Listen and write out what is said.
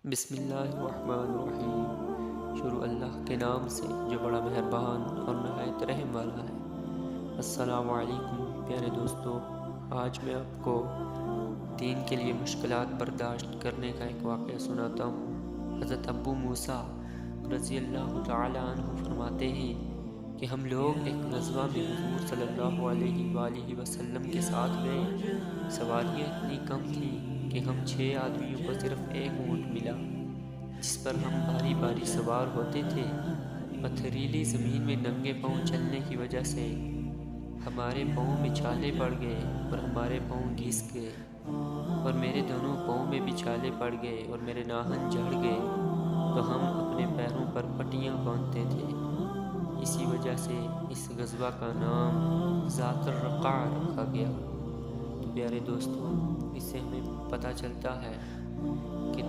بسم اللہ الرحمن الرحیم۔ شروع اللہ کے نام سے جو بڑا مہربان اور نہایت رحم والا ہے۔ السلام علیکم پیارے دوستو، آج میں آپ کو دین کے لیے مشکلات برداشت کرنے کا ایک واقعہ سناتا ہوں۔ حضرت ابو موسیٰ رضی اللہ تعالی عنہ فرماتے ہیں کہ ہم لوگ ایک غزوہ میں حضور صلی اللہ علیہ وآلہ وسلم کے ساتھ گئے۔ سواریاں اتنی کم تھیں کہ ہم 6 آدمیوں کو صرف ایک اونٹ ملا جس پر ہم باری باری سوار ہوتے تھے۔ پتھریلی زمین میں ننگے پاؤں چلنے کی وجہ سے ہمارے پاؤں میں چھالے پڑ گئے اور ہمارے پاؤں گھس گئے، اور میرے دونوں پاؤں میں بھی چھالے پڑ گئے اور میرے ناخن جھڑ گئے، تو ہم اپنے پیروں پر پٹیاں باندھتے تھے۔ اسی وجہ سے اس غزوہ کا نام ذات الرقاع رکھا گیا۔ تو پیارے دوستو، اس سے ہمیں پتہ چلتا ہے کہ